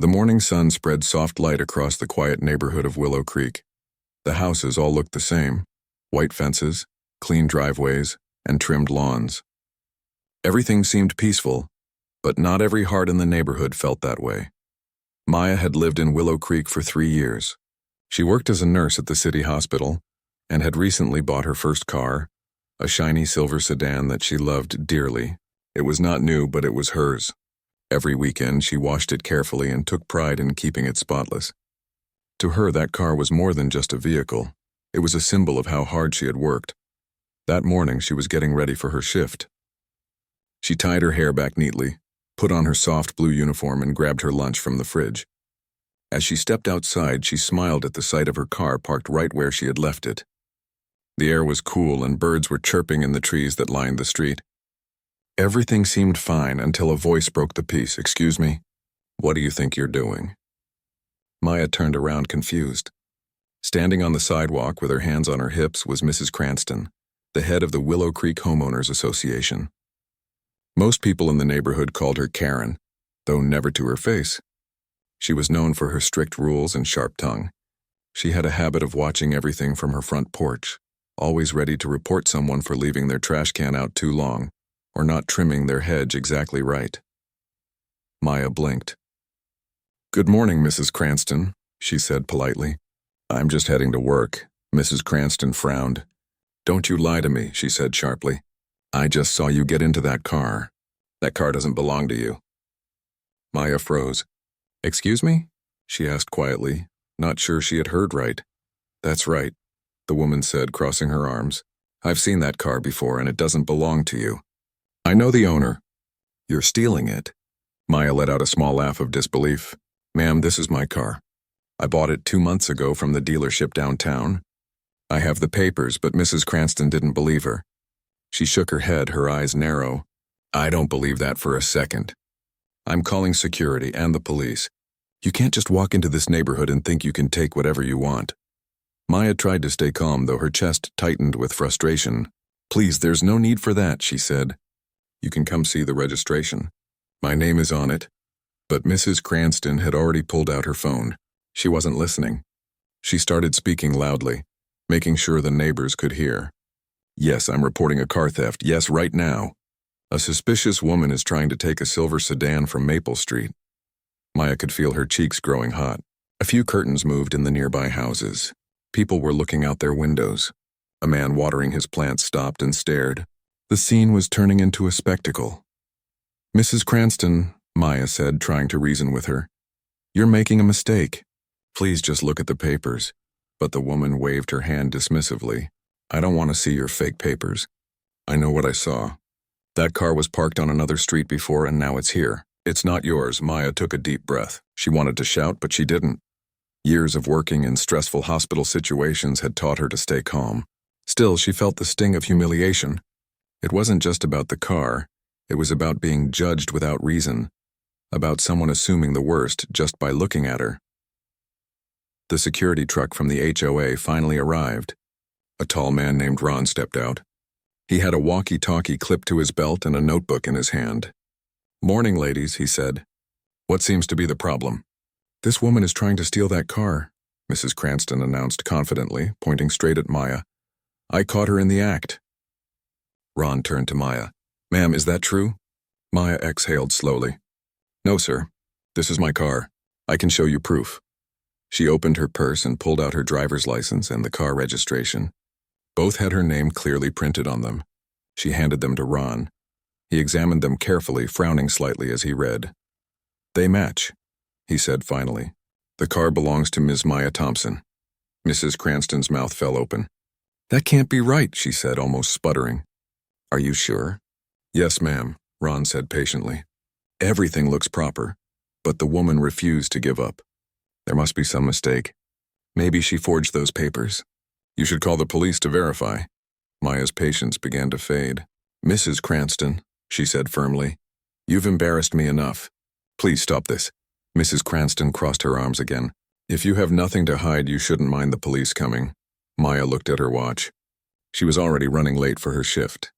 The morning sun spread soft light across the quiet neighborhood of Willow Creek. The houses all looked the same: white fences, clean driveways, and trimmed lawns. Everything seemed peaceful, but not every heart in the neighborhood felt that way. Maya had lived in Willow Creek for 3 years. She worked as a nurse at the city hospital and had recently bought her first car, a shiny silver sedan that she loved dearly. It was not new, but it was hers. Every weekend she washed it carefully and took pride in keeping it spotless. To her, that car was more than just a vehicle. It was a symbol of how hard she had worked. That morning she was getting ready for her shift. She tied her hair back neatly, put on her soft blue uniform, and grabbed her lunch from the fridge. As she stepped outside, she smiled at the sight of her car parked right where she had left it. The air was cool and birds were chirping in the trees that lined the street. Everything seemed fine until a voice broke the peace. "Excuse me, what do you think you're doing?" Maya turned around confused. Standing on the sidewalk with her hands on her hips was Mrs. Cranston, the head of the Willow Creek Homeowners Association. Most people in the neighborhood called her Karen, though never to her face. She was known for her strict rules and sharp tongue. She had a habit of watching everything from her front porch, always ready to report someone for leaving their trash can out too long or not trimming their hedge exactly right. Maya blinked. "Good morning, Mrs. Cranston," she said politely. "I'm just heading to work." Mrs. Cranston frowned. "Don't you lie to me," she said sharply. "I just saw you get into that car. That car doesn't belong to you." Maya froze. "Excuse me?" she asked quietly, not sure she had heard right. "That's right," the woman said, crossing her arms. "I've seen that car before, and it doesn't belong to you. I know the owner." "You're stealing it." Maya let out a small laugh of disbelief. "Ma'am, this is my car. I bought it 2 months ago from the dealership downtown. I have the papers," but Mrs. Cranston didn't believe her. She shook her head, her eyes narrow. "I don't believe that for a second. I'm calling security and the police. You can't just walk into this neighborhood and think you can take whatever you want." Maya tried to stay calm, though her chest tightened with frustration. "Please, there's no need for that," she said. "You can come see the registration. My name is on it." But Mrs. Cranston had already pulled out her phone. She wasn't listening. She started speaking loudly, making sure the neighbors could hear. "Yes, I'm reporting a car theft. Yes, right now. A suspicious woman is trying to take a silver sedan from Maple Street." Maya could feel her cheeks growing hot. A few curtains moved in the nearby houses. People were looking out their windows. A man watering his plants stopped and stared. The scene was turning into a spectacle. "Mrs. Cranston," Maya said, trying to reason with her, "you're making a mistake. Please just look at the papers." But the woman waved her hand dismissively. "I don't want to see your fake papers. I know what I saw. That car was parked on another street before, and now it's here. It's not yours." Maya took a deep breath. She wanted to shout, but she didn't. Years of working in stressful hospital situations had taught her to stay calm. Still, she felt the sting of humiliation. It wasn't just about the car. It was about being judged without reason, about someone assuming the worst just by looking at her. The security truck from the HOA finally arrived. A tall man named Ron stepped out. He had a walkie-talkie clipped to his belt and a notebook in his hand. "Morning, ladies," he said. "What seems to be the problem?" "This woman is trying to steal that car," Mrs. Cranston announced confidently, pointing straight at Maya. "I caught her in the act." Ron turned to Maya. "Ma'am, is that true?" Maya exhaled slowly. "No, sir. This is my car. I can show you proof." She opened her purse and pulled out her driver's license and the car registration. Both had her name clearly printed on them. She handed them to Ron. He examined them carefully, frowning slightly as he read. "They match," he said finally. "The car belongs to Ms. Maya Thompson." Mrs. Cranston's mouth fell open. "That can't be right," she said, almost sputtering. "Are you sure?" "Yes, ma'am," Ron said patiently. "Everything looks proper." But the woman refused to give up. There must be some mistake. Maybe she forged those papers. "You should call the police to verify." Maya's patience began to fade. "Mrs. Cranston," she said firmly, "you've embarrassed me enough. Please stop this." Mrs. Cranston crossed her arms again. "If you have nothing to hide, you shouldn't mind the police coming." Maya looked at her watch. She was already running late for her shift.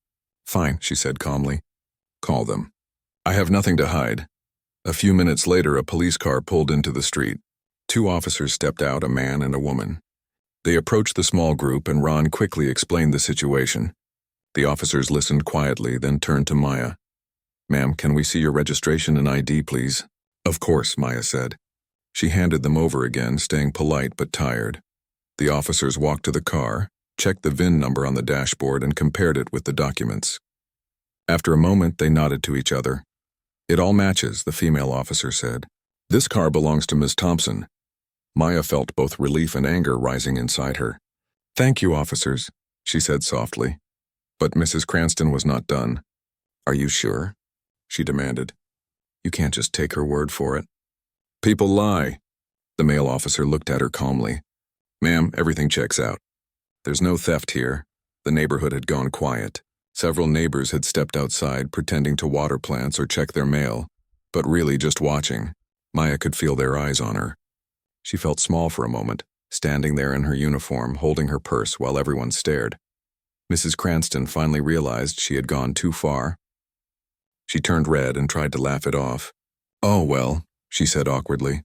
"Fine," she said calmly. "Call them. I have nothing to hide. A few minutes later, a police car pulled into the street. Two officers stepped out, a man and a woman. They approached the small group, and Ron quickly explained the situation. The officers listened quietly, then turned to Maya. "Ma'am, can we see your registration and ID, please?" "Of course," Maya said. She handed them over again, staying polite but tired. The officers walked to the car, checked the VIN number on the dashboard, and compared it with the documents. After a moment, they nodded to each other. "It all matches," the female officer said. "This car belongs to Miss Thompson." Maya felt both relief and anger rising inside her. "Thank you, officers," she said softly. But Mrs. Cranston was not done. "Are you sure?" she demanded. "You can't just take her word for it." "People lie." The male officer looked at her calmly. "Ma'am, everything checks out. There's no theft here." The neighborhood had gone quiet. Several neighbors had stepped outside, pretending to water plants or check their mail, but really just watching. Maya could feel their eyes on her. She felt small for a moment, standing there in her uniform, holding her purse while everyone stared. Mrs. Cranston finally realized she had gone too far. She turned red and tried to laugh it off. "Oh, well," she said awkwardly.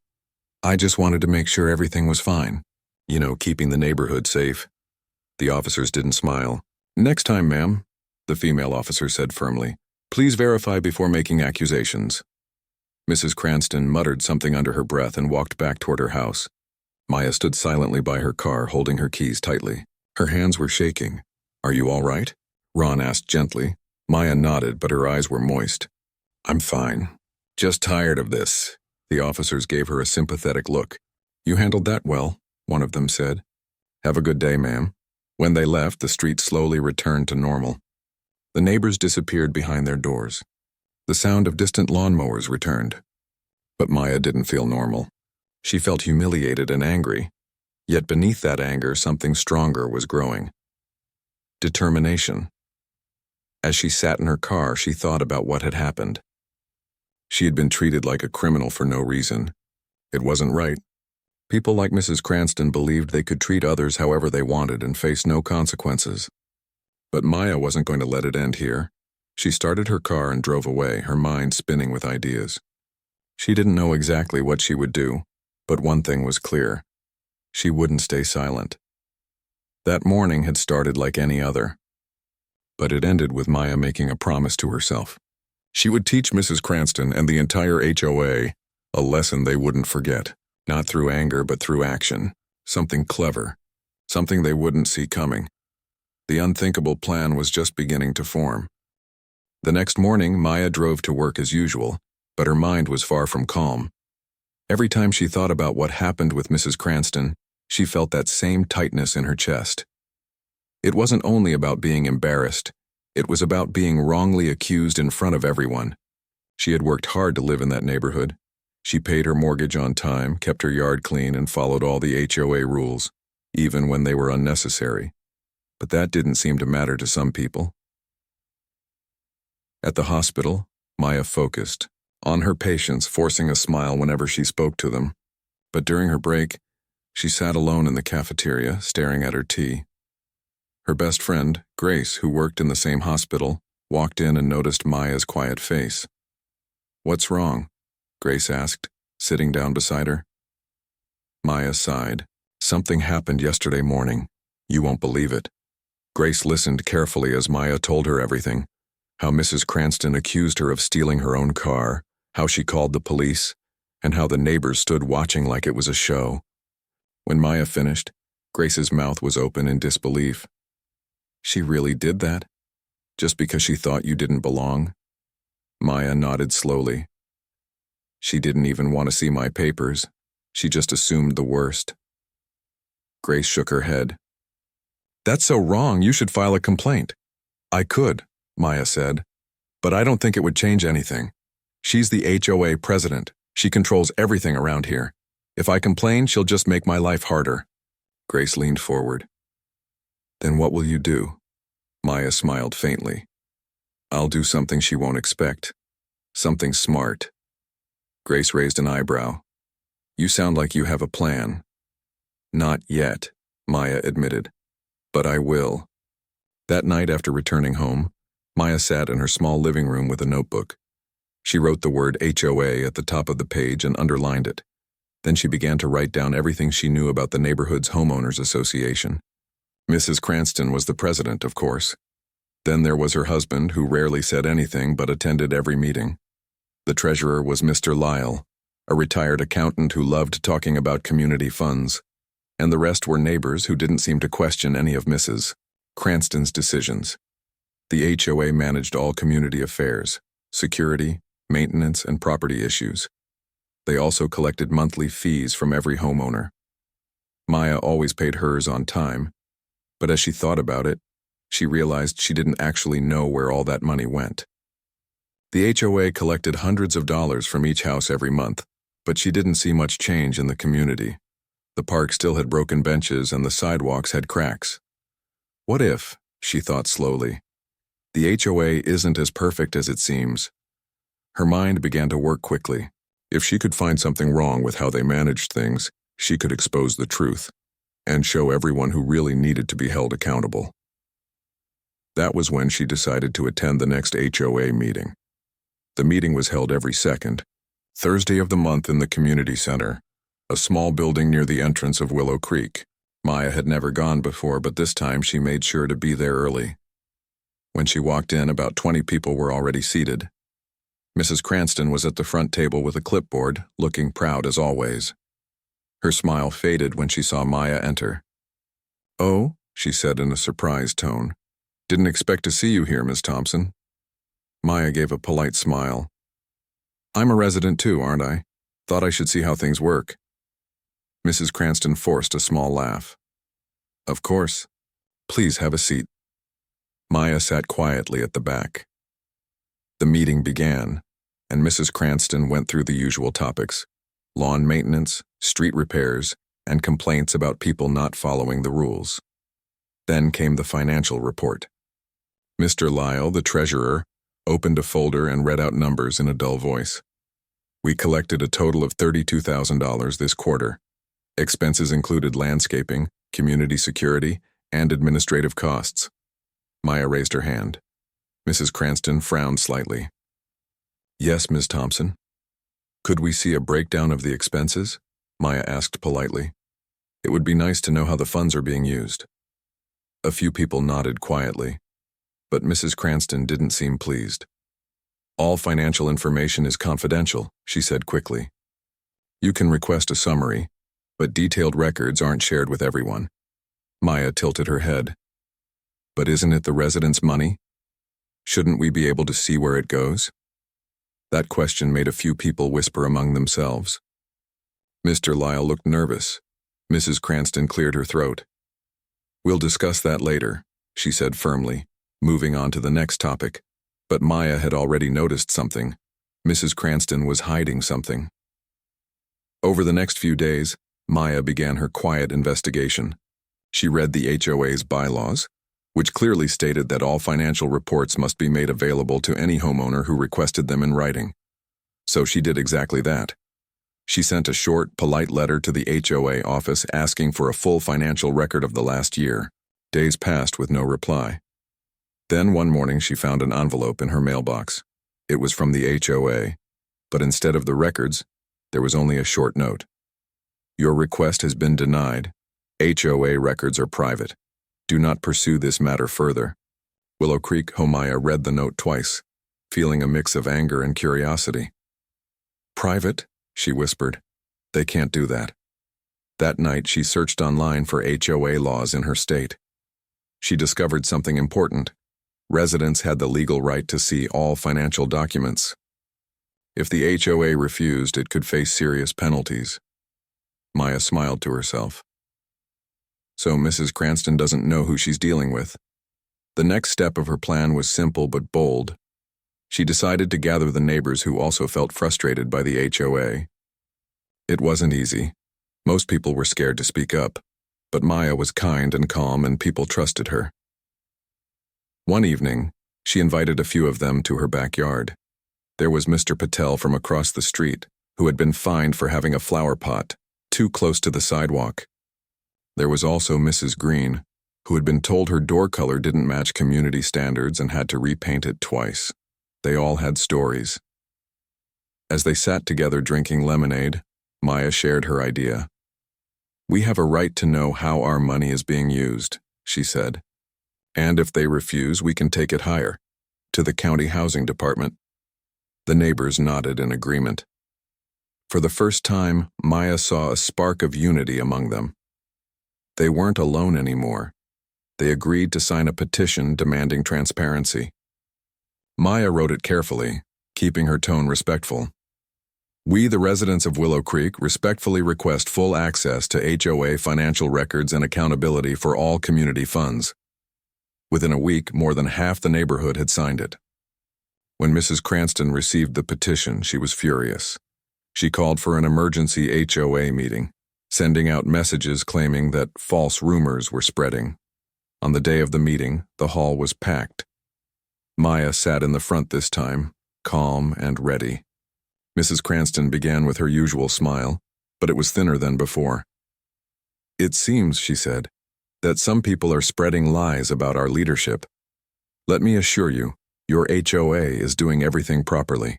"I just wanted to make sure everything was fine. You know, keeping the neighborhood safe." The officers didn't smile. "Next time, ma'am," the female officer said firmly. "Please verify before making accusations." Mrs. Cranston muttered something under her breath and walked back toward her house. Maya stood silently by her car, holding her keys tightly. Her hands were shaking. "Are you all right?" Ron asked gently. Maya nodded, but her eyes were moist. "I'm fine. Just tired of this." The officers gave her a sympathetic look. "You handled that well," one of them said. "Have a good day, ma'am." When they left, the street slowly returned to normal. The neighbors disappeared behind their doors. The sound of distant lawnmowers returned. But Maya didn't feel normal. She felt humiliated and angry. Yet beneath that anger, something stronger was growing. Determination. As she sat in her car, she thought about what had happened. She had been treated like a criminal for no reason. It wasn't right. People like Mrs. Cranston believed they could treat others however they wanted and face no consequences. But Maya wasn't going to let it end here. She started her car and drove away, her mind spinning with ideas. She didn't know exactly what she would do, but one thing was clear. She wouldn't stay silent. That morning had started like any other. But it ended with Maya making a promise to herself. She would teach Mrs. Cranston and the entire HOA a lesson they wouldn't forget, not through anger but through action, something clever, something they wouldn't see coming. The unthinkable plan was just beginning to form. The next morning, Maya drove to work as usual, but her mind was far from calm. Every time she thought about what happened with Mrs. Cranston, she felt that same tightness in her chest. It wasn't only about being embarrassed, it was about being wrongly accused in front of everyone. She had worked hard to live in that neighborhood. She paid her mortgage on time, kept her yard clean, and followed all the HOA rules, even when they were unnecessary. But that didn't seem to matter to some people. At the hospital, Maya focused on her patients, forcing a smile whenever she spoke to them. But during her break, she sat alone in the cafeteria, staring at her tea. Her best friend, Grace, who worked in the same hospital, walked in and noticed Maya's quiet face. "What's wrong?" Grace asked, sitting down beside her. Maya sighed. "Something happened yesterday morning. You won't believe it." Grace listened carefully as Maya told her everything. How Mrs. Cranston accused her of stealing her own car, how she called the police, and how the neighbors stood watching like it was a show. When Maya finished, Grace's mouth was open in disbelief. "She really did that? Just because she thought you didn't belong?" Maya nodded slowly. "She didn't even want to see my papers. She just assumed the worst." Grace shook her head. "That's so wrong, you should file a complaint." "I could," Maya said, "but I don't think it would change anything. She's the HOA president. She controls everything around here. If I complain, she'll just make my life harder." Grace leaned forward. "Then what will you do?" Maya smiled faintly. "I'll do something she won't expect. Something smart." Grace raised an eyebrow. "You sound like you have a plan." "Not yet," Maya admitted. "But I will." That night after returning home, Maya sat in her small living room with a notebook. She wrote the word HOA at the top of the page and underlined it. Then she began to write down everything she knew about the neighborhood's homeowners association. Mrs. Cranston was the president, of course. Then there was her husband, who rarely said anything but attended every meeting. The treasurer was Mr. Lyle, a retired accountant who loved talking about community funds, and the rest were neighbors who didn't seem to question any of Mrs. Cranston's decisions. The HOA managed all community affairs, security, maintenance, and property issues. They also collected monthly fees from every homeowner. Maya always paid hers on time, but as she thought about it, she realized she didn't actually know where all that money went. The HOA collected hundreds of dollars from each house every month, but she didn't see much change in the community. The park still had broken benches and the sidewalks had cracks. What if, she thought slowly, the HOA isn't as perfect as it seems? Her mind began to work quickly. If she could find something wrong with how they managed things, she could expose the truth and show everyone who really needed to be held accountable. That was when she decided to attend the next HOA meeting. The meeting was held every second Thursday of the month in the community center, a small building near the entrance of Willow Creek. Maya had never gone before, but this time she made sure to be there early. When she walked in, about 20 people were already seated. Mrs. Cranston was at the front table with a clipboard, looking proud as always. Her smile faded when she saw Maya enter. "Oh," she said in a surprised tone. "Didn't expect to see you here, Miss Thompson." Maya gave a polite smile. "I'm a resident too, aren't I? Thought I should see how things work." Mrs. Cranston forced a small laugh. "Of course. Please have a seat." Maya sat quietly at the back. The meeting began, and Mrs. Cranston went through the usual topics: lawn maintenance, street repairs, and complaints about people not following the rules. Then came the financial report. Mr. Lyle, the treasurer, opened a folder and read out numbers in a dull voice. "We collected a total of $32,000 this quarter. Expenses included landscaping, community security, and administrative costs." Maya raised her hand. Mrs. Cranston frowned slightly. "Yes, Ms. Thompson." "Could we see a breakdown of the expenses?" Maya asked politely. "It would be nice to know how the funds are being used." A few people nodded quietly, but Mrs. Cranston didn't seem pleased. "All financial information is confidential," she said quickly. "You can request a summary, but detailed records aren't shared with everyone." Maya tilted her head. "But isn't it the residents' money? Shouldn't we be able to see where it goes?" That question made a few people whisper among themselves. Mr. Lyle looked nervous. Mrs. Cranston cleared her throat. "We'll discuss that later," she said firmly, moving on to the next topic. But Maya had already noticed something. Mrs. Cranston was hiding something. Over the next few days, Maya began her quiet investigation. She read the HOA's bylaws, which clearly stated that all financial reports must be made available to any homeowner who requested them in writing. So she did exactly that. She sent a short, polite letter to the HOA office asking for a full financial record of the last year. Days passed with no reply. Then one morning she found an envelope in her mailbox. It was from the HOA, but instead of the records, there was only a short note. "Your request has been denied. HOA records are private. Do not pursue this matter further." Willow Creek Maya read the note twice, feeling a mix of anger and curiosity. "Private?" she whispered. "They can't do that." That night she searched online for HOA laws in her state. She discovered something important. Residents had the legal right to see all financial documents. If the HOA refused, it could face serious penalties. Maya smiled to herself. So Mrs. Cranston doesn't know who she's dealing with. The next step of her plan was simple but bold. She decided to gather the neighbors who also felt frustrated by the HOA. It wasn't easy. Most people were scared to speak up, but Maya was kind and calm and people trusted her. One evening, she invited a few of them to her backyard. There was Mr. Patel from across the street, who had been fined for having a flower pot too close to the sidewalk. There was also Mrs. Green, who had been told her door color didn't match community standards and had to repaint it twice. They all had stories. As they sat together drinking lemonade, Maya shared her idea. "We have a right to know how our money is being used," she said. "And if they refuse, we can take it higher, to the county housing department." The neighbors nodded in agreement. For the first time, Maya saw a spark of unity among them. They weren't alone anymore. They agreed to sign a petition demanding transparency. Maya wrote it carefully, keeping her tone respectful. "We, the residents of Willow Creek, respectfully request full access to HOA financial records and accountability for all community funds." Within a week, more than half the neighborhood had signed it. When Mrs. Cranston received the petition, she was furious. She called for an emergency HOA meeting, sending out messages claiming that false rumors were spreading. On the day of the meeting, the hall was packed. Maya sat in the front this time, calm and ready. Mrs. Cranston began with her usual smile, but it was thinner than before. "It seems," she said, "that some people are spreading lies about our leadership. Let me assure you, your HOA is doing everything properly."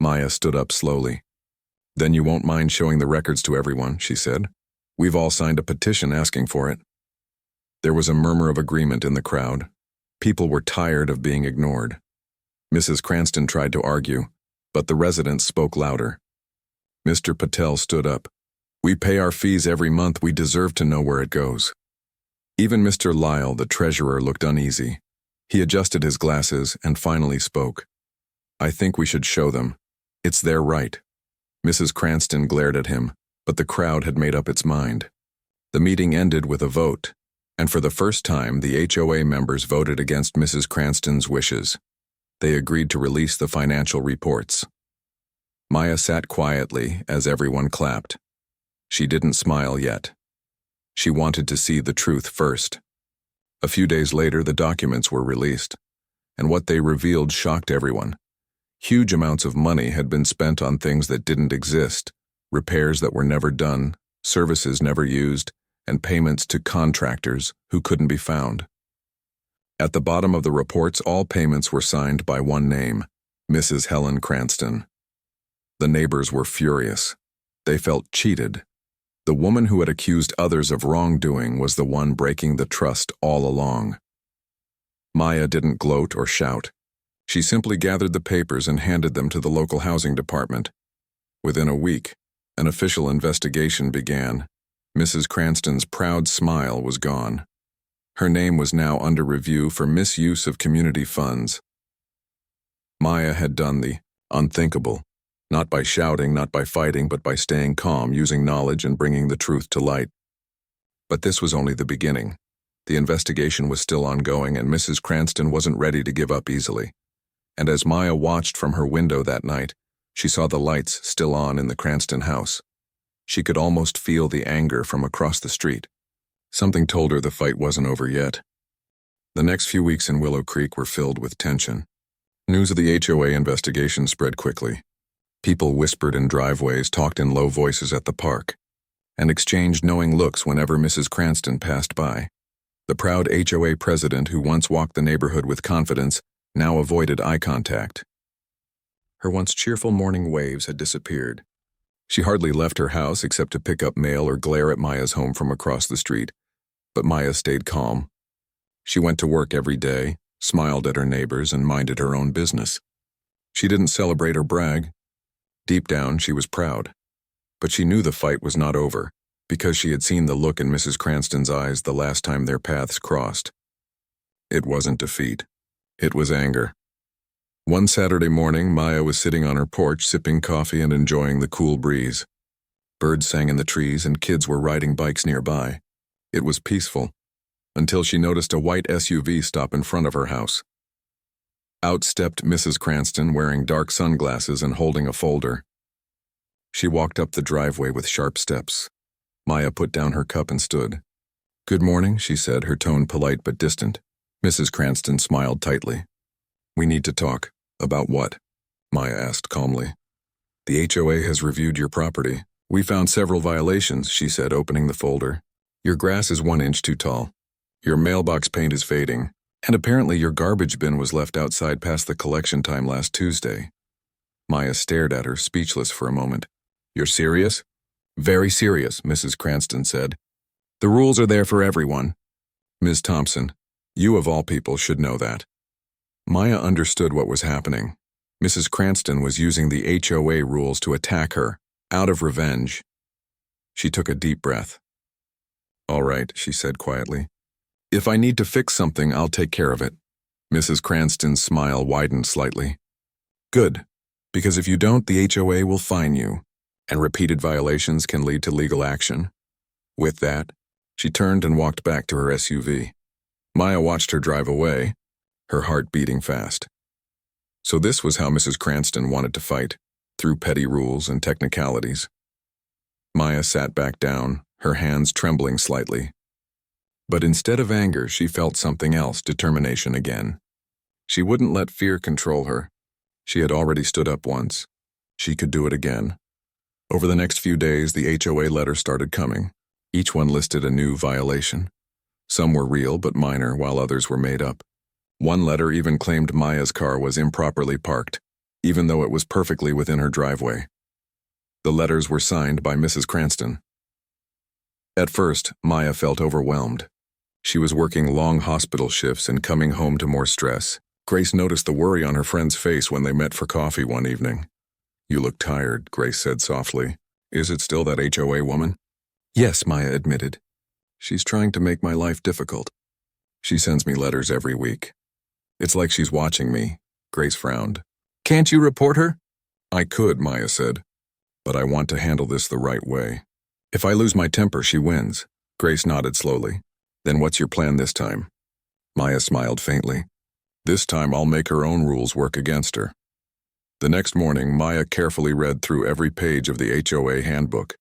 Maya stood up slowly. "Then you won't mind showing the records to everyone," she said. "We've all signed a petition asking for it." There was a murmur of agreement in the crowd. People were tired of being ignored. Mrs. Cranston tried to argue, but the residents spoke louder. Mr. Patel stood up. "We pay our fees every month. We deserve to know where it goes." Even Mr. Lyle, the treasurer, looked uneasy. He adjusted his glasses and finally spoke. "I think we should show them. It's their right." Mrs. Cranston glared at him, but the crowd had made up its mind. The meeting ended with a vote, and for the first time the HOA members voted against Mrs. Cranston's wishes. They agreed to release the financial reports. Maya sat quietly as everyone clapped. She didn't smile yet. She wanted to see the truth first. A few days later, the documents were released, and what they revealed shocked everyone. Huge amounts of money had been spent on things that didn't exist, repairs that were never done, services never used, and payments to contractors who couldn't be found. At the bottom of the reports, all payments were signed by one name, Mrs. Helen Cranston. The neighbors were furious. They felt cheated. The woman who had accused others of wrongdoing was the one breaking the trust all along. Maya didn't gloat or shout. She simply gathered the papers and handed them to the local housing department. Within a week, an official investigation began. Mrs. Cranston's proud smile was gone. Her name was now under review for misuse of community funds. Maya had done the unthinkable, not by shouting, not by fighting, but by staying calm, using knowledge and bringing the truth to light. But this was only the beginning. The investigation was still ongoing, and Mrs. Cranston wasn't ready to give up easily. And as Maya watched from her window that night, she saw the lights still on in the Cranston house. She could almost feel the anger from across the street. Something told her the fight wasn't over yet. The next few weeks in Willow Creek were filled with tension. News of the HOA investigation spread quickly. People whispered in driveways, talked in low voices at the park, and exchanged knowing looks whenever Mrs. Cranston passed by. The proud HOA president who once walked the neighborhood with confidence now avoided eye contact. Her once cheerful morning waves had disappeared. She hardly left her house except to pick up mail or glare at Maya's home from across the street, but Maya stayed calm. She went to work every day, smiled at her neighbors, and minded her own business. She didn't celebrate or brag. Deep down, she was proud. But she knew the fight was not over, because she had seen the look in Mrs. Cranston's eyes the last time their paths crossed. It wasn't defeat. It was anger. One Saturday morning, Maya was sitting on her porch sipping coffee and enjoying the cool breeze. Birds sang in the trees and kids were riding bikes nearby. It was peaceful, until she noticed a white SUV stop in front of her house. Out stepped Mrs. Cranston wearing dark sunglasses and holding a folder. She walked up the driveway with sharp steps. Maya put down her cup and stood. "Good morning," she said, her tone polite but distant. Mrs. Cranston smiled tightly. "We need to talk." "About what?" Maya asked calmly. "The HOA has reviewed your property. We found several violations," she said, opening the folder. "Your grass is 1 inch too tall. Your mailbox paint is fading. And apparently your garbage bin was left outside past the collection time last Tuesday." Maya stared at her, speechless for a moment. "You're serious?" "Very serious," Mrs. Cranston said. "The rules are there for everyone." "Ms. Thompson, you of all people should know that." Maya understood what was happening. Mrs. Cranston was using the HOA rules to attack her, out of revenge. She took a deep breath. "All right," she said quietly. "If I need to fix something, I'll take care of it." Mrs. Cranston's smile widened slightly. "Good, because if you don't, the HOA will fine you, and repeated violations can lead to legal action." With that, she turned and walked back to her SUV. Maya watched her drive away, her heart beating fast. So this was how Mrs. Cranston wanted to fight, through petty rules and technicalities. Maya sat back down, her hands trembling slightly. But instead of anger, she felt something else, determination again. She wouldn't let fear control her. She had already stood up once. She could do it again. Over the next few days, the HOA letters started coming. Each one listed a new violation. Some were real but minor, while others were made up. One letter even claimed Maya's car was improperly parked, even though it was perfectly within her driveway. The letters were signed by Mrs. Cranston. At first, Maya felt overwhelmed. She was working long hospital shifts and coming home to more stress. Grace noticed the worry on her friend's face when they met for coffee one evening. "You look tired," Grace said softly. "Is it still that HOA woman?" "Yes," Maya admitted. "She's trying to make my life difficult. She sends me letters every week. It's like she's watching me." Grace frowned. "Can't you report her?" "I could," Maya said, "but I want to handle this the right way. If I lose my temper, she wins." Grace nodded slowly. "Then what's your plan this time?" Maya smiled faintly. "This time I'll make her own rules work against her." The next morning, Maya carefully read through every page of the HOA handbook.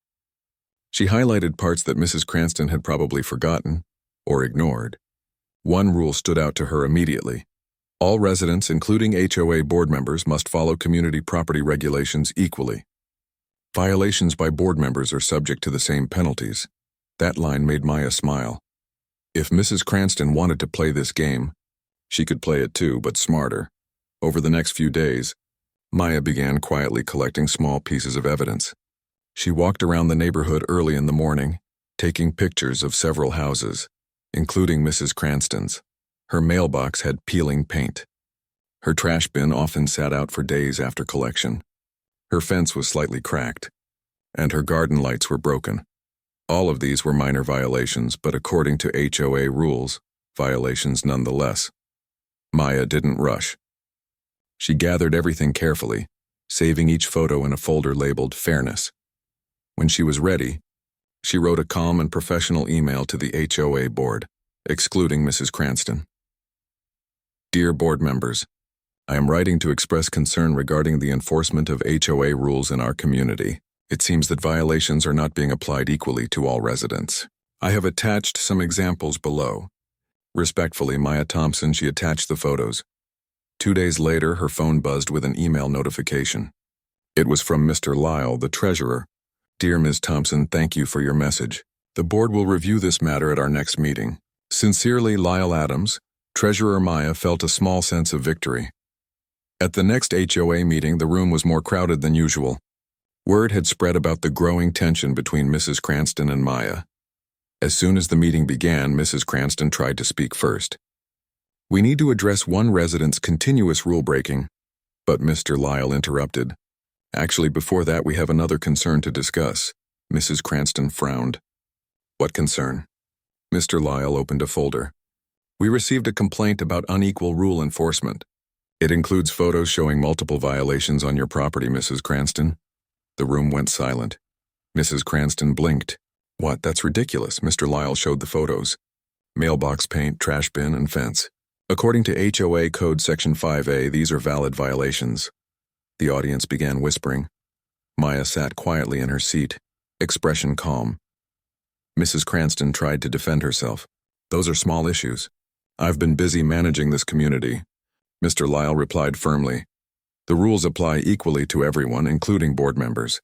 She highlighted parts that Mrs. Cranston had probably forgotten or ignored. One rule stood out to her immediately. All residents, including HOA board members, must follow community property regulations equally. Violations by board members are subject to the same penalties. That line made Maya smile. If Mrs. Cranston wanted to play this game, she could play it too, but smarter. Over the next few days, Maya began quietly collecting small pieces of evidence. She walked around the neighborhood early in the morning, taking pictures of several houses, including Mrs. Cranston's. Her mailbox had peeling paint. Her trash bin often sat out for days after collection. Her fence was slightly cracked, and her garden lights were broken. All of these were minor violations, but according to HOA rules, violations nonetheless. Maya didn't rush. She gathered everything carefully, saving each photo in a folder labeled Fairness. When she was ready, she wrote a calm and professional email to the HOA board, excluding Mrs. Cranston. "Dear board members, I am writing to express concern regarding the enforcement of HOA rules in our community. It seems that violations are not being applied equally to all residents. I have attached some examples below." Respectfully, Maya Thompson. She attached the photos. 2 days later, her phone buzzed with an email notification. It was from Mr. Lyle, the treasurer. "Dear Ms. Thompson, thank you for your message. The board will review this matter at our next meeting. Sincerely, Lyle Adams." Treasurer Maya felt a small sense of victory. At the next HOA meeting, the room was more crowded than usual. Word had spread about the growing tension between Mrs. Cranston and Maya. As soon as the meeting began, Mrs. Cranston tried to speak first. "We need to address one resident's continuous rule-breaking." But Mr. Lyle interrupted. "Actually, before that, we have another concern to discuss." Mrs. Cranston frowned. "What concern?" Mr. Lyle opened a folder. "We received a complaint about unequal rule enforcement. It includes photos showing multiple violations on your property, Mrs. Cranston." The room went silent. Mrs. Cranston blinked. "What? That's ridiculous." Mr. Lyle showed the photos. Mailbox paint, trash bin, and fence. "According to HOA Code Section 5A, these are valid violations." The audience began whispering. Maya sat quietly in her seat, expression calm. Mrs. Cranston tried to defend herself. "Those are small issues. I've been busy managing this community." Mr. Lyle replied firmly. "The rules apply equally to everyone, including board members."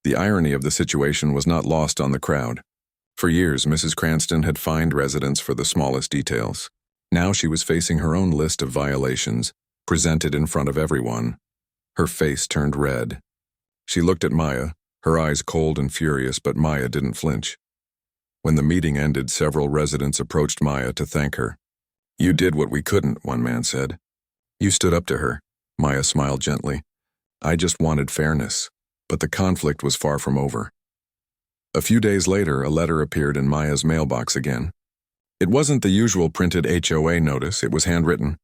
The irony of the situation was not lost on the crowd. For years, Mrs. Cranston had fined residents for the smallest details. Now she was facing her own list of violations, presented in front of everyone. Her face turned red. She looked at Maya, her eyes cold and furious, but Maya didn't flinch. When the meeting ended, several residents approached Maya to thank her. "You did what we couldn't," one man said. "You stood up to her." Maya smiled gently. "I just wanted fairness." But the conflict was far from over. A few days later, a letter appeared in Maya's mailbox again. It wasn't the usual printed HOA notice, it was handwritten.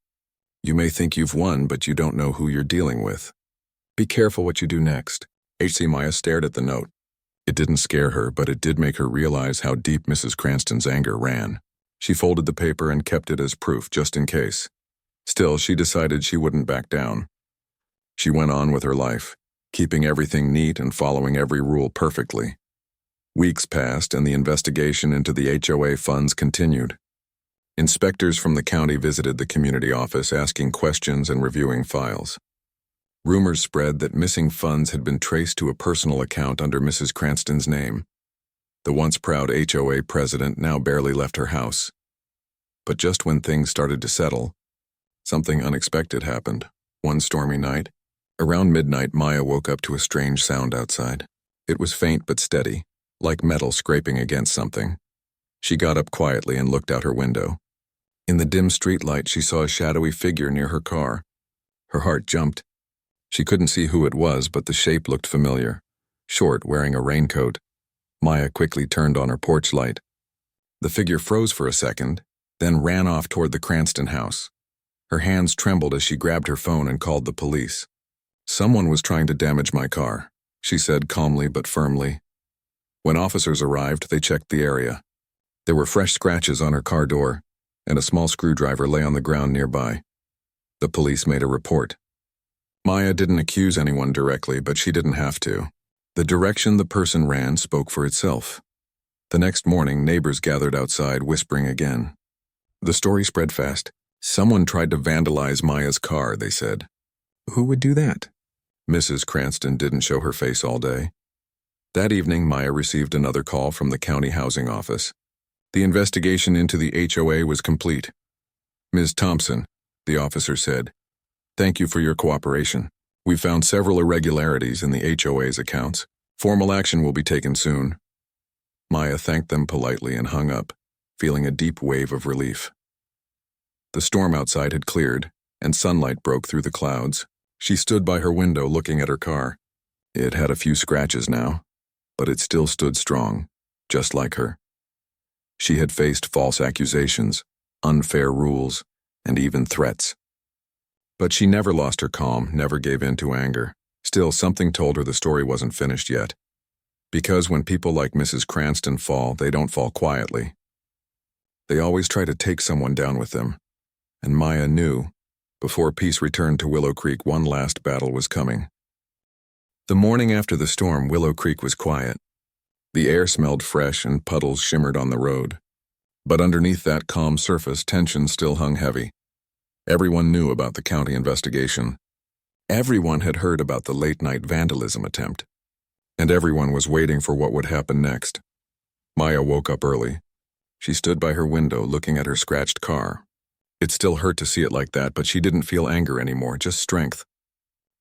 "You may think you've won, but you don't know who you're dealing with. Be careful what you do next." H.C. Maya stared at the note. It didn't scare her, but it did make her realize how deep Mrs. Cranston's anger ran. She folded the paper and kept it as proof, just in case. Still, she decided she wouldn't back down. She went on with her life, keeping everything neat and following every rule perfectly. Weeks passed, and the investigation into the HOA funds continued. Inspectors from the county visited the community office, asking questions and reviewing files. Rumors spread that missing funds had been traced to a personal account under Mrs. Cranston's name. The once proud HOA president now barely left her house. But just when things started to settle, something unexpected happened. One stormy night, around midnight, Maya woke up to a strange sound outside. It was faint but steady, like metal scraping against something. She got up quietly and looked out her window. In the dim streetlight, she saw a shadowy figure near her car. Her heart jumped. She couldn't see who it was, but the shape looked familiar. Short, wearing a raincoat. Maya quickly turned on her porch light. The figure froze for a second, then ran off toward the Cranston house. Her hands trembled as she grabbed her phone and called the police. "Someone was trying to damage my car," she said calmly but firmly. When officers arrived, they checked the area. There were fresh scratches on her car door, and a small screwdriver lay on the ground nearby. The police made a report. Maya didn't accuse anyone directly, but she didn't have to. The direction the person ran spoke for itself. The next morning, neighbors gathered outside, whispering again. The story spread fast. "Someone tried to vandalize Maya's car," they said. "Who would do that?" Mrs. Cranston didn't show her face all day. That evening, Maya received another call from the county housing office. The investigation into the HOA was complete. "Ms. Thompson," the officer said, "thank you for your cooperation. We found several irregularities in the HOA's accounts. Formal action will be taken soon." Maya thanked them politely and hung up, feeling a deep wave of relief. The storm outside had cleared, and sunlight broke through the clouds. She stood by her window looking at her car. It had a few scratches now, but it still stood strong, just like her. She had faced false accusations, unfair rules, and even threats. But she never lost her calm, never gave in to anger. Still, something told her the story wasn't finished yet. Because when people like Mrs. Cranston fall, they don't fall quietly. They always try to take someone down with them. And Maya knew, before peace returned to Willow Creek, one last battle was coming. The morning after the storm, Willow Creek was quiet. The air smelled fresh and puddles shimmered on the road. But underneath that calm surface, tension still hung heavy. Everyone knew about the county investigation. Everyone had heard about the late-night vandalism attempt. And everyone was waiting for what would happen next. Maya woke up early. She stood by her window looking at her scratched car. It still hurt to see it like that, but she didn't feel anger anymore, just strength.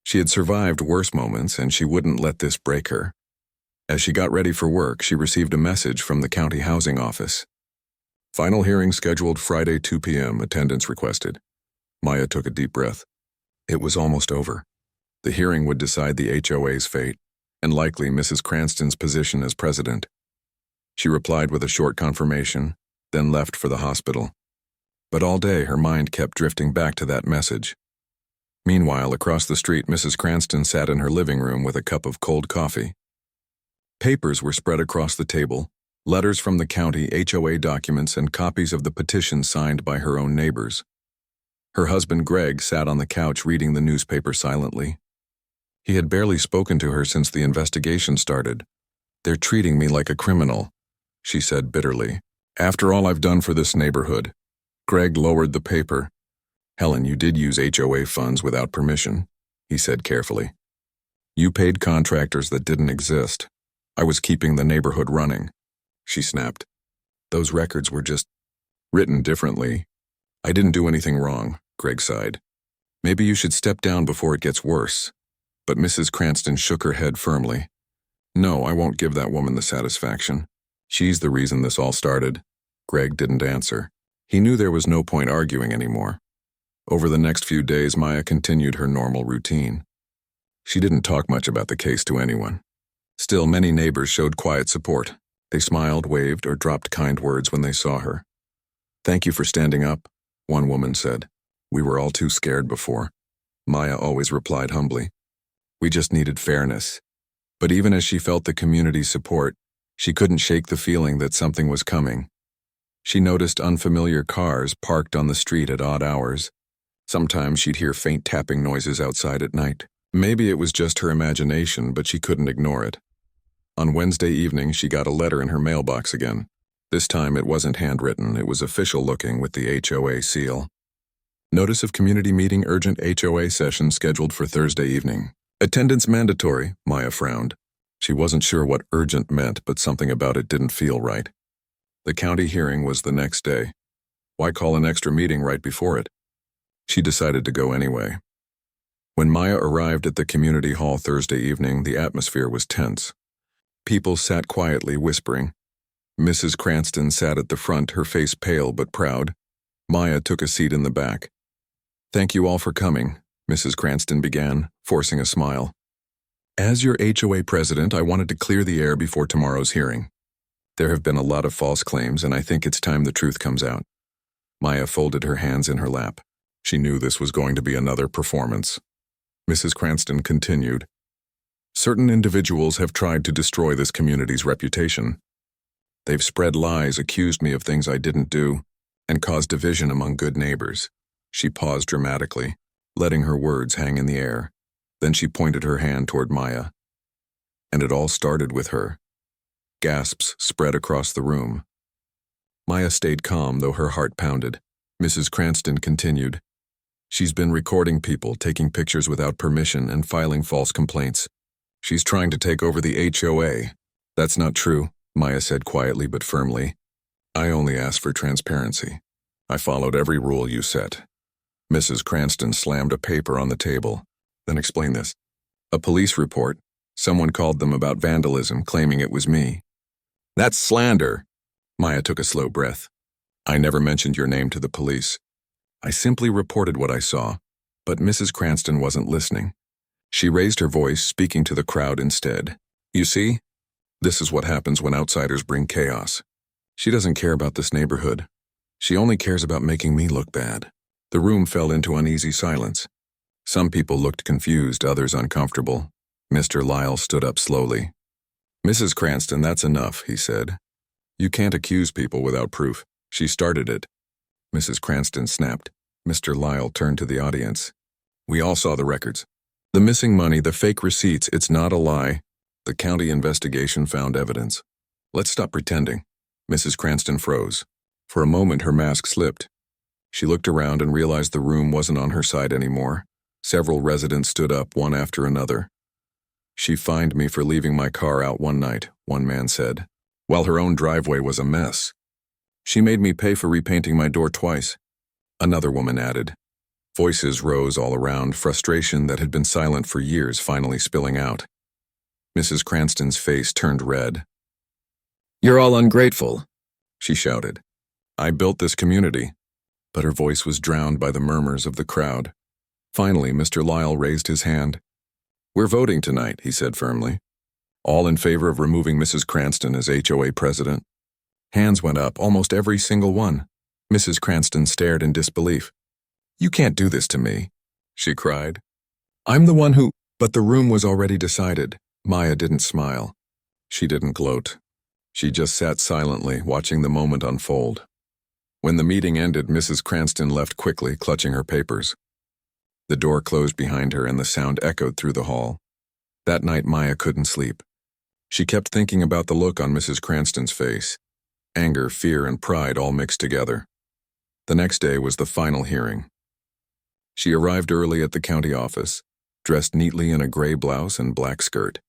She had survived worse moments, and she wouldn't let this break her. As she got ready for work, she received a message from the county housing office. "Final hearing scheduled Friday 2 p.m. Attendance requested." Maya took a deep breath. It was almost over. The hearing would decide the HOA's fate, and likely Mrs. Cranston's position as president. She replied with a short confirmation, then left for the hospital. But all day her mind kept drifting back to that message. Meanwhile, across the street, Mrs. Cranston sat in her living room with a cup of cold coffee. Papers were spread across the table, letters from the county, HOA documents, and copies of the petition signed by her own neighbors. Her husband Greg sat on the couch reading the newspaper silently. He had barely spoken to her since the investigation started. "They're treating me like a criminal," she said bitterly. "After all I've done for this neighborhood." Greg lowered the paper. "Helen, you did use HOA funds without permission," he said carefully. "You paid contractors that didn't exist. I was keeping the neighborhood running," she snapped. "Those records were just written differently. I didn't do anything wrong," Greg sighed. "Maybe you should step down before it gets worse." but Mrs. Cranston shook her head firmly. No, I won't give that woman the satisfaction. She's the reason this all started. Greg didn't answer. He knew there was no point arguing anymore. Over the next few days, Maya continued her normal routine. She didn't talk much about the case to anyone. Still, many neighbors showed quiet support. They smiled, waved, or dropped kind words when they saw her. Thank you for standing up, one woman said. We were all too scared before. Maya always replied humbly. We just needed fairness. But even as she felt the community's support, she couldn't shake the feeling that something was coming. She noticed unfamiliar cars parked on the street at odd hours. Sometimes she'd hear faint tapping noises outside at night. Maybe it was just her imagination, but she couldn't ignore it. On Wednesday evening, she got a letter in her mailbox again. This time it wasn't handwritten, it was official looking with the HOA seal. Notice of community meeting, urgent HOA session scheduled for Thursday evening. Attendance mandatory, Maya frowned. She wasn't sure what urgent meant, but something about it didn't feel right. The county hearing was the next day. Why call an extra meeting right before it? She decided to go anyway. When Maya arrived at the community hall Thursday evening, the atmosphere was tense. People sat quietly, whispering. Mrs. Cranston sat at the front, her face pale but proud. Maya took a seat in the back. Thank you all for coming, Mrs. Cranston began, forcing a smile. As your HOA president, I wanted to clear the air before tomorrow's hearing. There have been a lot of false claims, and I think it's time the truth comes out. Maya folded her hands in her lap. She knew this was going to be another performance. Mrs. Cranston continued. Certain individuals have tried to destroy this community's reputation. They've spread lies, accused me of things I didn't do, and caused division among good neighbors. She paused dramatically, letting her words hang in the air. Then she pointed her hand toward Maya. And it all started with her. Gasps spread across the room. Maya stayed calm, though her heart pounded. Mrs. Cranston continued. She's been recording people, taking pictures without permission, and filing false complaints. She's trying to take over the HOA. That's not true, Maya said quietly but firmly. I only asked for transparency. I followed every rule you set. Mrs. Cranston slammed a paper on the table. Then explain this. A police report. Someone called them about vandalism, claiming it was me. That's slander. Maya took a slow breath. I never mentioned your name to the police. I simply reported what I saw, but Mrs. Cranston wasn't listening. She raised her voice, speaking to the crowd instead. You see? This is what happens when outsiders bring chaos. She doesn't care about this neighborhood. She only cares about making me look bad. The room fell into uneasy silence. Some people looked confused, others uncomfortable. Mr. Lyle stood up slowly. Mrs. Cranston, that's enough, he said. You can't accuse people without proof. She started it. Mrs. Cranston snapped. Mr. Lyle turned to the audience. We all saw the records. The missing money, the fake receipts, it's not a lie. The county investigation found evidence. Let's stop pretending. Mrs. Cranston froze. For a moment, her mask slipped. She looked around and realized the room wasn't on her side anymore. Several residents stood up, one after another. She fined me for leaving my car out one night, one man said, while her own driveway was a mess. She made me pay for repainting my door twice, another woman added. Voices rose all around, frustration that had been silent for years finally spilling out. Mrs. Cranston's face turned red. You're all ungrateful, she shouted. I built this community. But her voice was drowned by the murmurs of the crowd. Finally, Mr. Lyle raised his hand. We're voting tonight, he said firmly. All in favor of removing Mrs. Cranston as HOA president? Hands went up, almost every single one. Mrs. Cranston stared in disbelief. You can't do this to me, she cried. I'm the one who… But the room was already decided. Maya didn't smile. She didn't gloat. She just sat silently, watching the moment unfold. When the meeting ended, Mrs. Cranston left quickly, clutching her papers. The door closed behind her and the sound echoed through the hall. That night, Maya couldn't sleep. She kept thinking about the look on Mrs. Cranston's face. Anger, fear, and pride all mixed together. The next day was the final hearing. She arrived early at the county office, dressed neatly in a gray blouse and black skirt.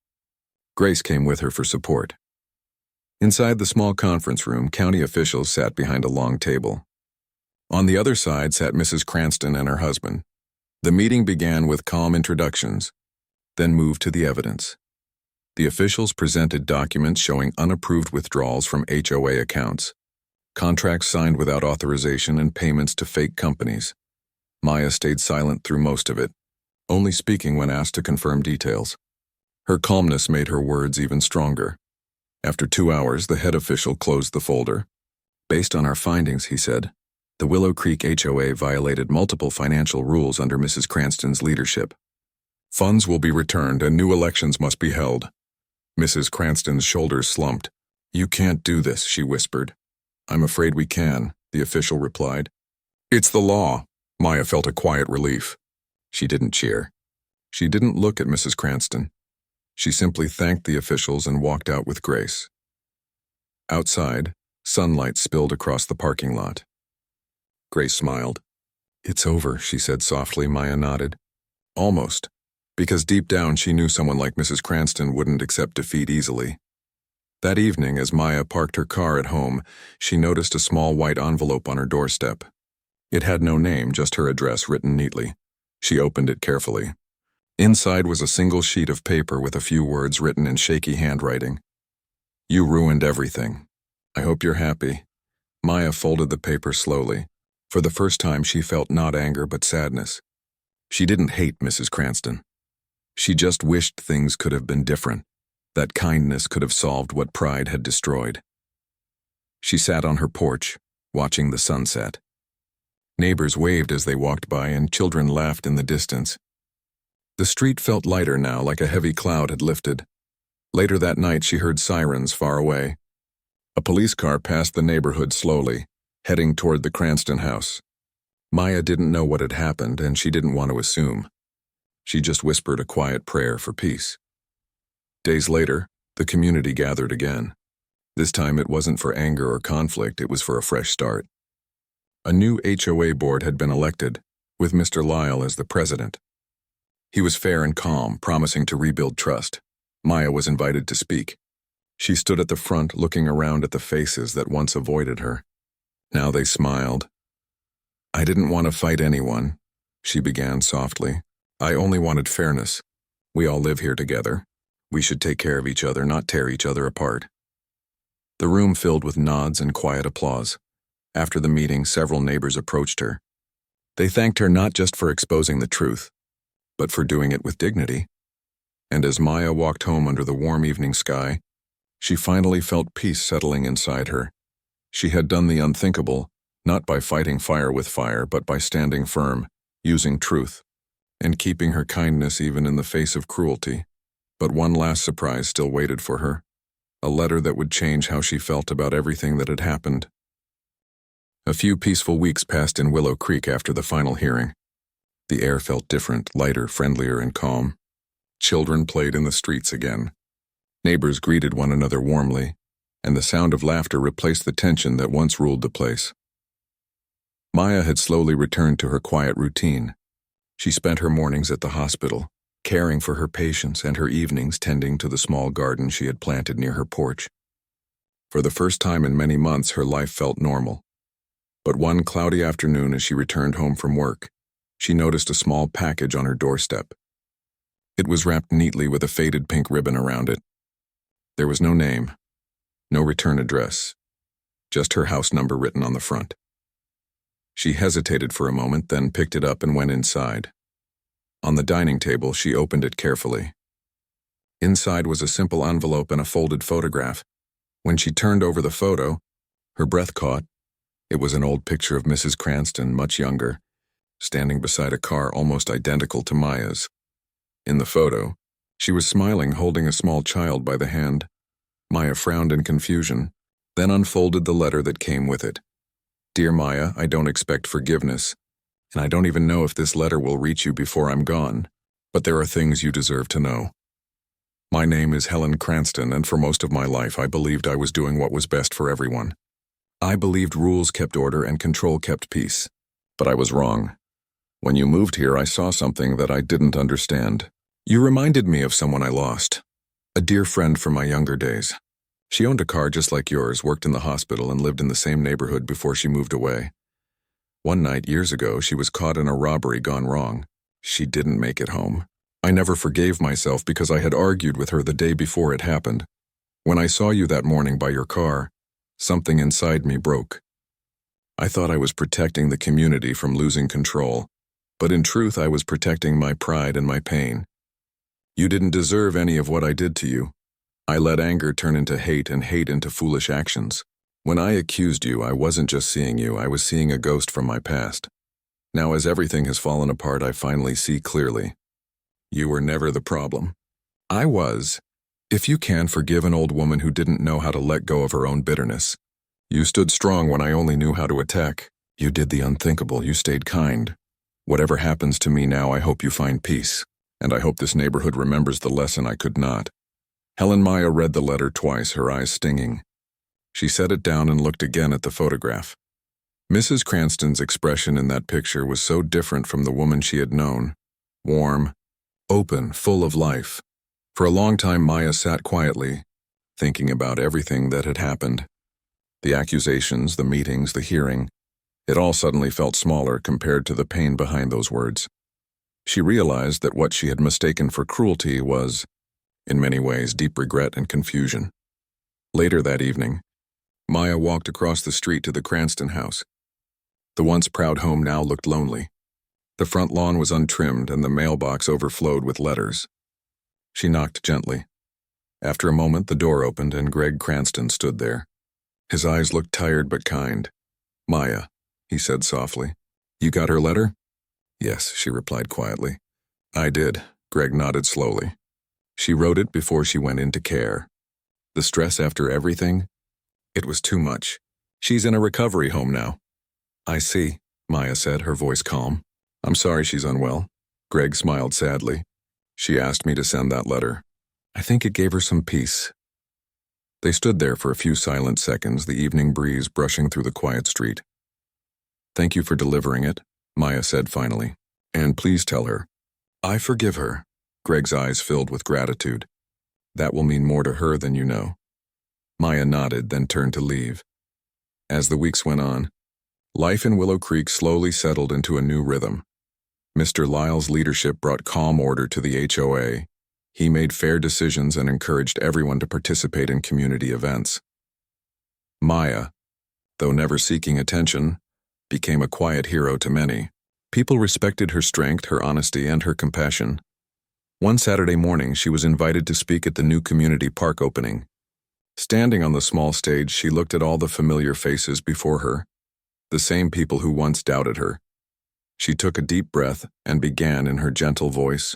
Grace came with her for support. Inside the small conference room, county officials sat behind a long table. On the other side sat Mrs. Cranston and her husband. The meeting began with calm introductions. then moved to the evidence. The officials presented documents showing unapproved withdrawals from HOA accounts, contracts signed without authorization, and payments to fake companies. Maya stayed silent through most of it, only speaking when asked to confirm details. Her calmness made her words even stronger. After 2 hours, the head official closed the folder. Based on our findings, he said, the Willow Creek HOA violated multiple financial rules under Mrs. Cranston's leadership. Funds will be returned and new elections must be held. Mrs. Cranston's shoulders slumped. You can't do this, she whispered. I'm afraid we can, the official replied. It's the law. Maya felt a quiet relief. She didn't cheer. She didn't look at Mrs. Cranston. She simply thanked the officials and walked out with grace. Outside, sunlight spilled across the parking lot. Grace smiled. It's over, she said softly. Maya nodded. Almost, because deep down she knew someone like Mrs. Cranston wouldn't accept defeat easily. That evening, as Maya parked her car at home, she noticed a small white envelope on her doorstep. It had no name, just her address written neatly. She opened it carefully. Inside was a single sheet of paper with a few words written in shaky handwriting. You ruined everything. I hope you're happy. Maya folded the paper slowly. For the first time, she felt not anger but sadness. She didn't hate Mrs. Cranston. She just wished things could have been different, that kindness could have solved what pride had destroyed. She sat on her porch, watching the sunset. Neighbors waved as they walked by and children laughed in the distance. The street felt lighter now, like a heavy cloud had lifted. Later that night, she heard sirens far away. A police car passed the neighborhood slowly, heading toward the Cranston house. Maya didn't know what had happened, and she didn't want to assume. She just whispered a quiet prayer for peace. Days later, the community gathered again. This time it wasn't for anger or conflict, it was for a fresh start. A new HOA board had been elected, with Mr. Lyle as the president. He was fair and calm, promising to rebuild trust. Maya was invited to speak. She stood at the front, looking around at the faces that once avoided her. Now they smiled. I didn't want to fight anyone, she began softly. I only wanted fairness. We all live here together. We should take care of each other, not tear each other apart. The room filled with nods and quiet applause. After the meeting, several neighbors approached her. They thanked her not just for exposing the truth, but for doing it with dignity. And as Maya walked home under the warm evening sky, she finally felt peace settling inside her. She had done the unthinkable, not by fighting fire with fire, but by standing firm, using truth, and keeping her kindness even in the face of cruelty. But one last surprise still waited for her, a letter that would change how she felt about everything that had happened. A few peaceful weeks passed in Willow Creek after the final hearing. The air felt different, lighter, friendlier, and calm. Children played in the streets again. Neighbors greeted one another warmly, and the sound of laughter replaced the tension that once ruled the place. Maya had slowly returned to her quiet routine. She spent her mornings at the hospital, caring for her patients, and her evenings tending to the small garden she had planted near her porch. For the first time in many months, her life felt normal. But one cloudy afternoon, as she returned home from work, she noticed a small package on her doorstep. It was wrapped neatly with a faded pink ribbon around it. There was no name, no return address, just her house number written on the front. She hesitated for a moment, then picked it up and went inside. On the dining table, she opened it carefully. Inside was a simple envelope and a folded photograph. When she turned over the photo, her breath caught. It was an old picture of Mrs. Cranston, much younger, standing beside a car almost identical to Maya's. In the photo, she was smiling, holding a small child by the hand. Maya frowned in confusion, then unfolded the letter that came with it. Dear Maya, I don't expect forgiveness, and I don't even know if this letter will reach you before I'm gone, but there are things you deserve to know. My name is Helen Cranston, and for most of my life I believed I was doing what was best for everyone. I believed rules kept order and control kept peace, but I was wrong. When you moved here, I saw something that I didn't understand. You reminded me of someone I lost, a dear friend from my younger days. She owned a car just like yours, worked in the hospital, and lived in the same neighborhood before she moved away. One night, years ago, she was caught in a robbery gone wrong. She didn't make it home. I never forgave myself because I had argued with her the day before it happened. When I saw you that morning by your car, something inside me broke. I thought I was protecting the community from losing control, but in truth I was protecting my pride and my pain. You didn't deserve any of what I did to you. I let anger turn into hate and hate into foolish actions. When I accused you, I wasn't just seeing you, I was seeing a ghost from my past. Now as everything has fallen apart, I finally see clearly. You were never the problem. I was. If you can forgive an old woman who didn't know how to let go of her own bitterness. You stood strong when I only knew how to attack. You did the unthinkable, you stayed kind. Whatever happens to me now, I hope you find peace. And I hope this neighborhood remembers the lesson I could not. Helen Maya read the letter twice, her eyes stinging. She set it down and looked again at the photograph. Mrs. Cranston's expression in that picture was so different from the woman she had known. Warm, open, full of life. For a long time, Maya sat quietly, thinking about everything that had happened. The accusations, the meetings, the hearing. It all suddenly felt smaller compared to the pain behind those words. She realized that what she had mistaken for cruelty was, in many ways, deep regret and confusion. Later that evening, Maya walked across the street to the Cranston house. The once proud home now looked lonely. The front lawn was untrimmed and the mailbox overflowed with letters. She knocked gently. After a moment, the door opened and Greg Cranston stood there. His eyes looked tired but kind. "Maya," he said softly. "You got her letter?" "Yes," she replied quietly. "I did." Greg nodded slowly. "She wrote it before she went into care. The stress after everything? It was too much. She's in a recovery home now." "I see," Maya said, her voice calm. "I'm sorry she's unwell." Greg smiled sadly. "She asked me to send that letter. I think it gave her some peace." They stood there for a few silent seconds, the evening breeze brushing through the quiet street. "Thank you for delivering it," Maya said finally. "And please tell her, I forgive her." Greg's eyes filled with gratitude. "That will mean more to her than you know." Maya nodded, then turned to leave. As the weeks went on, life in Willow Creek slowly settled into a new rhythm. Mr. Lyle's leadership brought calm order to the HOA. He made fair decisions and encouraged everyone to participate in community events. Maya, though never seeking attention, became a quiet hero to many. People respected her strength, her honesty, and her compassion. One Saturday morning, she was invited to speak at the new community park opening. Standing on the small stage, she looked at all the familiar faces before her, the same people who once doubted her. She took a deep breath and began in her gentle voice.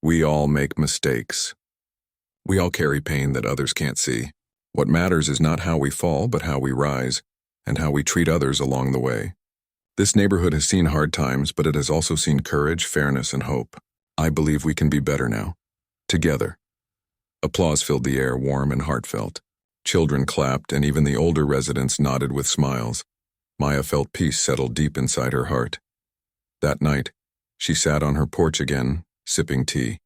"We all make mistakes. We all carry pain that others can't see. What matters is not how we fall, but how we rise, and how we treat others along the way. This neighborhood has seen hard times, but it has also seen courage, fairness, and hope. I believe we can be better now. Together." Applause filled the air, warm and heartfelt. Children clapped, and even the older residents nodded with smiles. Maya felt peace settle deep inside her heart. That night, she sat on her porch again, sipping tea.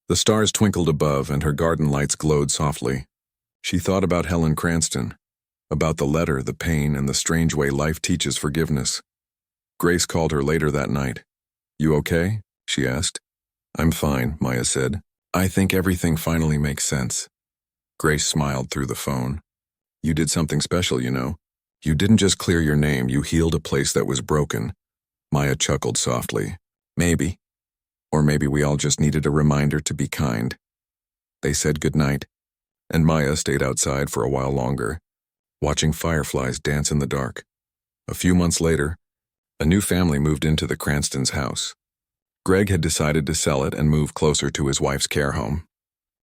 The stars twinkled above, and her garden lights glowed softly. She thought about Helen Cranston, about the letter, the pain, and the strange way life teaches forgiveness. Grace called her later that night. "You okay?" she asked. "I'm fine," Maya said. "I think everything finally makes sense." Grace smiled through the phone. "You did something special, you know. You didn't just clear your name, you healed a place that was broken." Maya chuckled softly. "Maybe. Or maybe we all just needed a reminder to be kind." They said goodnight, and Maya stayed outside for a while longer, watching fireflies dance in the dark. A few months later, a new family moved into the Cranstons' house. Greg had decided to sell it and move closer to his wife's care home.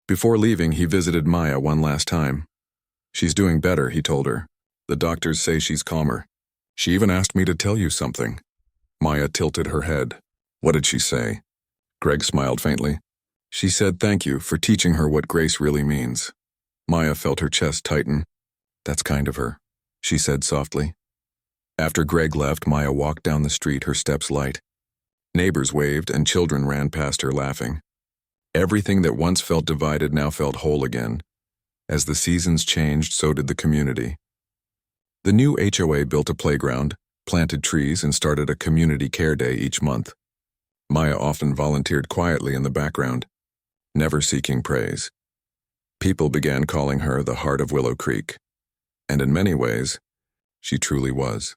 Before leaving, he visited Maya one last time. "She's doing better," he told her. "The doctors say she's calmer. She even asked me to tell you something." Maya tilted her head. "What did she say?" Greg smiled faintly. "She said thank you for teaching her what grace really means." Maya felt her chest tighten. "That's kind of her," she said softly. After Greg left, Maya walked down the street, her steps light. Neighbors waved and children ran past her laughing. Everything that once felt divided now felt whole again. As the seasons changed, so did the community. The new HOA built a playground, planted trees, and started a community care day each month. Maya often volunteered quietly in the background, never seeking praise. People began calling her the heart of Willow Creek, and in many ways, she truly was.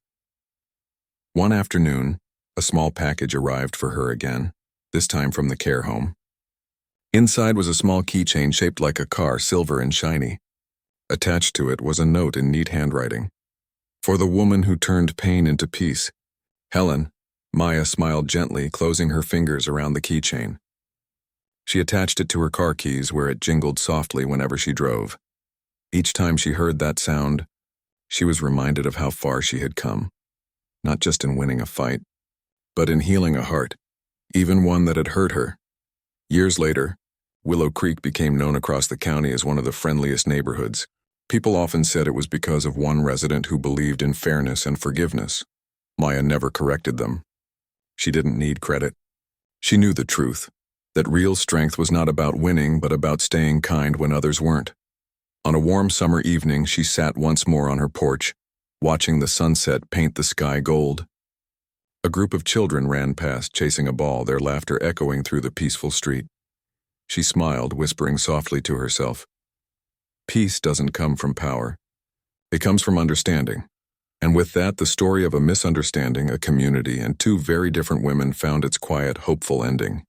One afternoon, a small package arrived for her again, this time from the care home. Inside was a small keychain shaped like a car, silver and shiny. Attached to it was a note in neat handwriting. For the woman who turned pain into peace. Helen. Maya smiled gently, closing her fingers around the keychain. She attached it to her car keys where it jingled softly whenever she drove. Each time she heard that sound, she was reminded of how far she had come. Not just in winning a fight, but in healing a heart, even one that had hurt her. Years later, Willow Creek became known across the county as one of the friendliest neighborhoods. People often said it was because of one resident who believed in fairness and forgiveness. Maya never corrected them. She didn't need credit. She knew the truth, that real strength was not about winning but about staying kind when others weren't. On a warm summer evening, she sat once more on her porch, watching the sunset paint the sky gold. A group of children ran past, chasing a ball, their laughter echoing through the peaceful street. She smiled, whispering softly to herself, "Peace doesn't come from power. It comes from understanding." And with that, the story of a misunderstanding, a community, and two very different women found its quiet, hopeful ending.